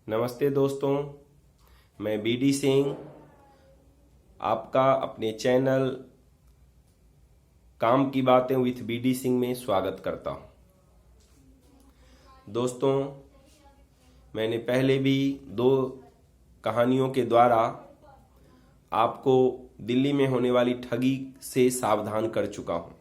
नमस्ते दोस्तों, मैं बीडी सिंह आपका अपने चैनल काम की बातें विथ बीडी सिंह में स्वागत करता हूं। दोस्तों, मैंने पहले भी 2 कहानियों के द्वारा आपको दिल्ली में होने वाली ठगी से सावधान कर चुका हूं।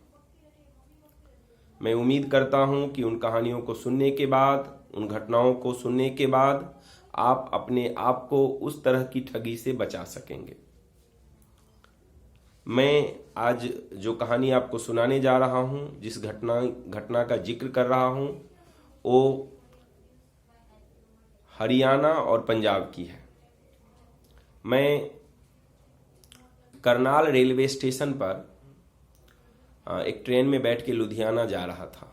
मैं उम्मीद करता हूं कि उन कहानियों को सुनने के बाद, उन घटनाओं को सुनने के बाद आप अपने आप को उस तरह की ठगी से बचा सकेंगे। मैं आज जो कहानी आपको सुनाने जा रहा हूं, जिस घटना का जिक्र कर रहा हूं, वो हरियाणा और पंजाब की है। मैं करनाल रेलवे स्टेशन पर एक ट्रेन में बैठ के लुधियाना जा रहा था।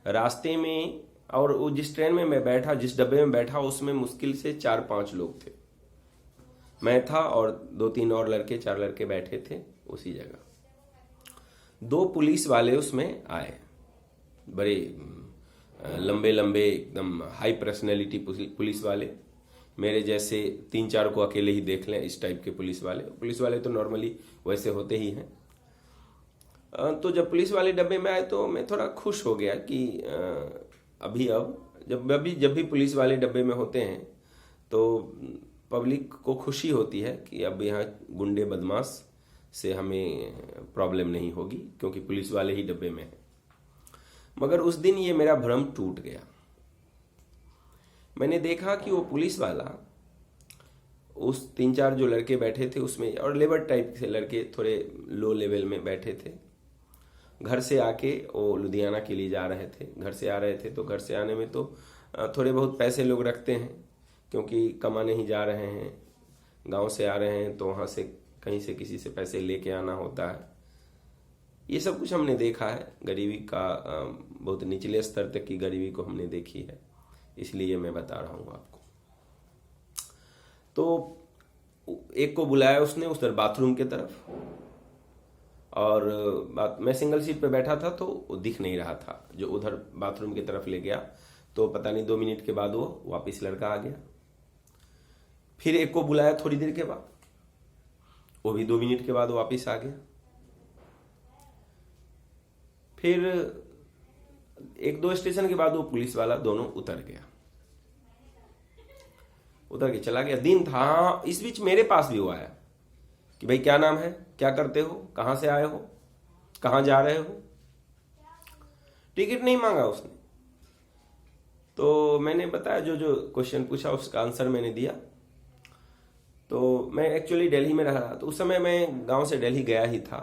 रास्ते में, और वो जिस ट्रेन में मैं बैठा, जिस डब्बे में बैठा, उसमें मुश्किल से 4-5 लोग थे। मैं था और 2-3 और लड़के, 4 लड़के बैठे थे उसी जगह। 2 पुलिस वाले उसमें आए, बड़े लंबे लंबे एकदम हाई पर्सनैलिटी पुलिस वाले। मेरे जैसे 3-4 को अकेले ही देख लें, इस टाइप के पुलिस वाले तो नॉर्मली वैसे होते ही हैं। तो जब पुलिस वाले डब्बे में आए तो मैं थोड़ा खुश हो गया कि जब भी पुलिस वाले डब्बे में होते हैं तो पब्लिक को खुशी होती है कि अब यहाँ गुंडे बदमाश से हमें प्रॉब्लम नहीं होगी, क्योंकि पुलिस वाले ही डब्बे में हैं। मगर उस दिन ये मेरा भ्रम टूट गया। मैंने देखा कि वो पुलिस वाला, उस 3-4 जो लड़के बैठे थे उसमें, और लेबर टाइप के लड़के थोड़े लो लेवल में बैठे थे। घर से आके वो लुधियाना के लिए जा रहे थे, घर से आ रहे थे। तो घर से आने में तो थोड़े बहुत पैसे लोग रखते हैं, क्योंकि कमाने ही जा रहे हैं, गांव से आ रहे हैं तो वहाँ से कहीं से किसी से पैसे लेके आना होता है। ये सब कुछ हमने देखा है। गरीबी का बहुत निचले स्तर तक की गरीबी को हमने देखी है, इसलिए मैं बता रहा हूँ आपको। तो एक को बुलाया उसने उधर बाथरूम की तरफ, और मैं सिंगल सीट पे बैठा था तो वो दिख नहीं रहा था। जो उधर बाथरूम की तरफ ले गया तो पता नहीं 2 मिनट के बाद वो वापस लड़का आ गया। फिर एक को बुलाया थोड़ी देर के बाद, वो भी 2 मिनट के बाद वापस आ गया। फिर 1-2 स्टेशन के बाद वो पुलिस वाला दोनों उतर के चला गया। दिन था। हाँ, इस बीच मेरे पास भी वो आया कि भाई क्या नाम है, क्या करते हो, कहां से आए हो, कहां जा रहे हो। टिकट नहीं मांगा उसने। तो मैंने बताया, जो क्वेश्चन पूछा उसका आंसर मैंने दिया। तो मैं एक्चुअली दिल्ली में रह रहा था। तो उस समय मैं गांव से दिल्ली गया ही था,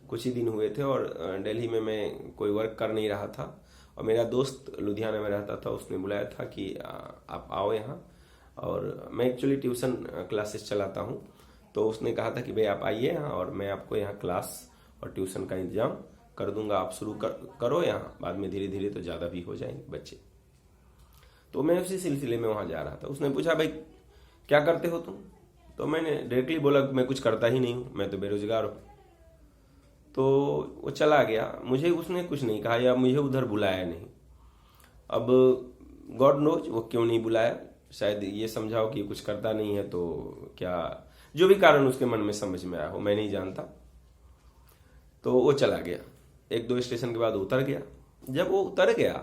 कुछ ही दिन हुए थे, और दिल्ली में मैं कोई वर्क कर नहीं रहा था। और मेरा दोस्त लुधियाना में रहता था, उसने बुलाया था कि आप आओ यहाँ। और मैं एक्चुअली ट्यूशन क्लासेस चलाता हूँ, तो उसने कहा था कि भाई आप आइए यहाँ, और मैं आपको यहाँ क्लास और ट्यूशन का इंतजाम कर दूंगा, आप शुरू करो यहाँ, बाद में धीरे धीरे तो ज़्यादा भी हो जाएंगे बच्चे। तो मैं उसी सिलसिले में वहाँ जा रहा था। उसने पूछा भाई क्या करते हो तुम। तो मैंने डायरेक्टली बोला मैं कुछ करता ही नहीं हूँ, मैं तो बेरोजगार हूँ। तो वो चला गया, मुझे उसने कुछ नहीं कहा या मुझे उधर बुलाया नहीं। अब गॉड नोज वो क्यों नहीं बुलाया, शायद ये समझाओ कि कुछ करता नहीं है, तो क्या जो भी कारण उसके मन में समझ में आया हो, मैं नहीं जानता। तो वो चला गया। 1-2 स्टेशन के बाद उतर गया। जब वो उतर गया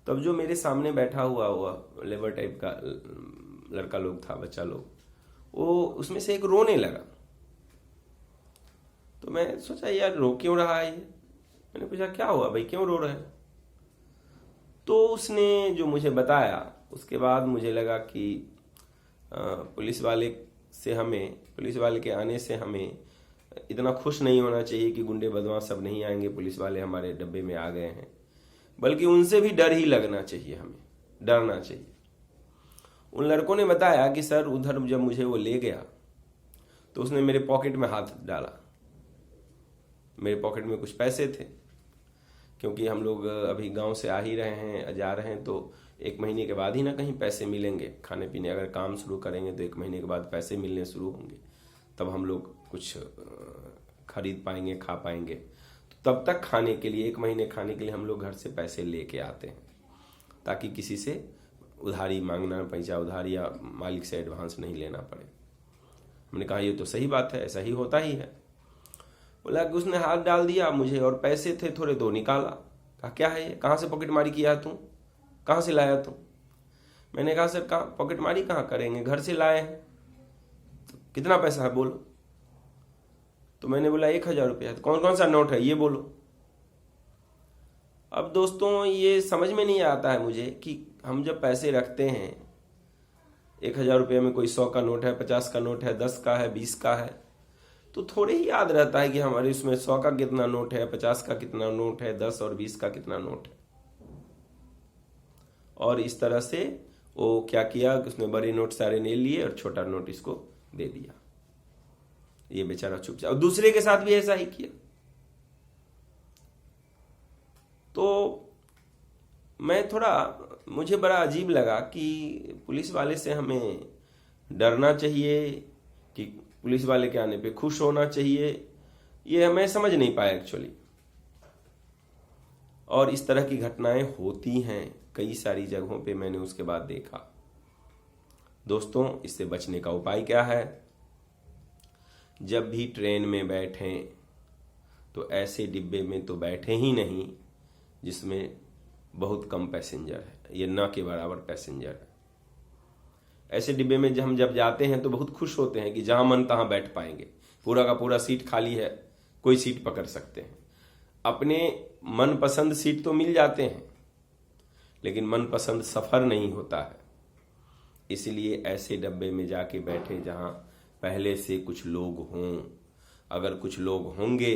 तब जो मेरे सामने बैठा हुआ लेबर टाइप का लड़का लोग था, बच्चा लोग, वो उसमें से एक रोने लगा। तो मैं सोचा यार रो क्यों रहा है ये। मैंने पूछा क्या हुआ भाई, क्यों रो रहे हैं। तो उसने जो मुझे बताया, उसके बाद मुझे लगा कि पुलिस वाले के आने से हमें इतना खुश नहीं होना चाहिए कि गुंडे बदमाश सब नहीं आएंगे, पुलिस वाले हमारे डब्बे में आ गए हैं, बल्कि उनसे भी डर ही लगना चाहिए, हमें डरना चाहिए। उन लड़कों ने बताया कि सर उधर जब मुझे वो ले गया तो उसने मेरे पॉकेट में हाथ डाला। मेरे पॉकेट में कुछ पैसे थे, क्योंकि हम लोग अभी गांव से आ ही रहे हैं, जा रहे हैं, तो 1 महीने के बाद ही ना कहीं पैसे मिलेंगे खाने पीने। अगर काम शुरू करेंगे तो 1 महीने के बाद पैसे मिलने शुरू होंगे, तब हम लोग कुछ खरीद पाएंगे, खा पाएंगे। तो तब तक खाने के लिए, 1 महीने खाने के लिए हम लोग घर से पैसे लेके आते हैं, ताकि किसी से उधारी मांगना पैसा उधारी या मालिक से एडवांस नहीं लेना पड़े। हमने कहा ये तो सही बात है, ऐसा ही होता ही है। बोला कि उसने हाथ डाल दिया मुझे और पैसे थे थोड़े तो निकाला। कहा क्या है ये, कहाँ से पॉकेटमारी किया है तू, कहाँ से लाया तू? मैंने कहा सर कहाँ पॉकेटमारी कहाँ करेंगे, घर से लाए हैं। तो कितना पैसा है बोलो? तो मैंने बोला 1000 रुपया। तो कौन कौन सा नोट है ये बोलो। अब दोस्तों ये समझ में नहीं आता है मुझे कि हम जब पैसे रखते हैं 1000 रुपये में कोई 100 का नोट है, 50 का नोट है, 10 का है, 20 का है, तो थोड़े ही याद रहता है कि हमारे उसमें 100 का कितना नोट है, 50 का कितना नोट है, 10 और 20 का कितना नोट है। और इस तरह से वो क्या किया कि उसने बड़े नोट सारे ले लिए और छोटा नोट इसको दे दिया। ये बेचारा चुपचाप, और दूसरे के साथ भी ऐसा ही किया। तो मुझे बड़ा अजीब लगा कि पुलिस वाले से हमें डरना चाहिए कि पुलिस वाले के आने पे खुश होना चाहिए, ये हमें समझ नहीं पाया एक्चुअली। और इस तरह की घटनाएं होती हैं कई सारी जगहों पे, मैंने उसके बाद देखा। दोस्तों इससे बचने का उपाय क्या है? जब भी ट्रेन में बैठें तो ऐसे डिब्बे में तो बैठे ही नहीं जिसमें बहुत कम पैसेंजर है, ये ना के बराबर पैसेंजर है। ऐसे डिब्बे में हम जब जाते हैं तो बहुत खुश होते हैं कि जहां मन तहां बैठ पाएंगे, पूरा का पूरा सीट खाली है, कोई सीट पकड़ सकते हैं। अपने मनपसंद सीट तो मिल जाते हैं लेकिन मनपसंद सफर नहीं होता है। इसलिए ऐसे डब्बे में जाके बैठे जहां पहले से कुछ लोग हों। अगर कुछ लोग होंगे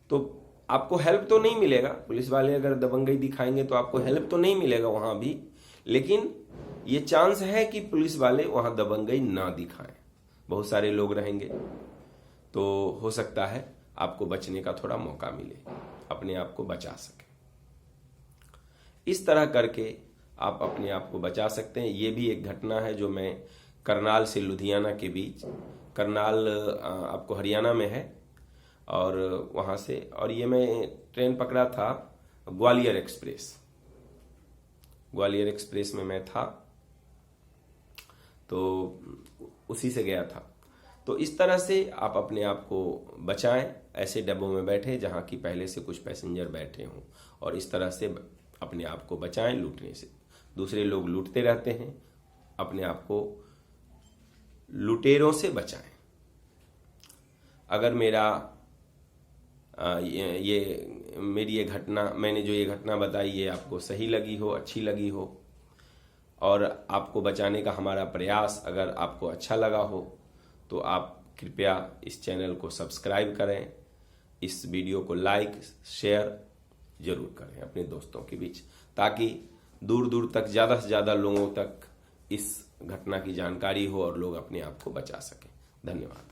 तो आपको हेल्प तो नहीं मिलेगा, पुलिस वाले अगर दबंगई दिखाएंगे तो आपको हेल्प तो नहीं मिलेगा वहां भी, लेकिन ये चांस है कि पुलिस वाले वहां दबंगई ना दिखाएं। बहुत सारे लोग रहेंगे तो हो सकता है आपको बचने का थोड़ा मौका मिले, अपने आप को बचा सके। इस तरह करके आप अपने आप को बचा सकते हैं। ये भी एक घटना है जो मैं करनाल से लुधियाना के बीच, करनाल आपको हरियाणा में है, और वहां से, और ये मैं ट्रेन पकड़ा था ग्वालियर एक्सप्रेस। ग्वालियर एक्सप्रेस में मैं था तो उसी से गया था। तो इस तरह से आप अपने आप को बचाएं, ऐसे डब्बों में बैठे जहां की पहले से कुछ पैसेंजर बैठे हों, और इस तरह से अपने आप को बचाएं लूटने से। दूसरे लोग लूटते रहते हैं, अपने आप को लुटेरों से बचाएं। अगर मेरी ये घटना, मैंने जो ये घटना बताई, ये आपको सही लगी हो, अच्छी लगी हो, और आपको बचाने का हमारा प्रयास अगर आपको अच्छा लगा हो, तो आप कृपया इस चैनल को सब्सक्राइब करें, इस वीडियो को लाइक शेयर जरूर करें अपने दोस्तों के बीच, ताकि दूर दूर तक, ज़्यादा से ज़्यादा लोगों तक इस घटना की जानकारी हो और लोग अपने आप को बचा सकें। धन्यवाद।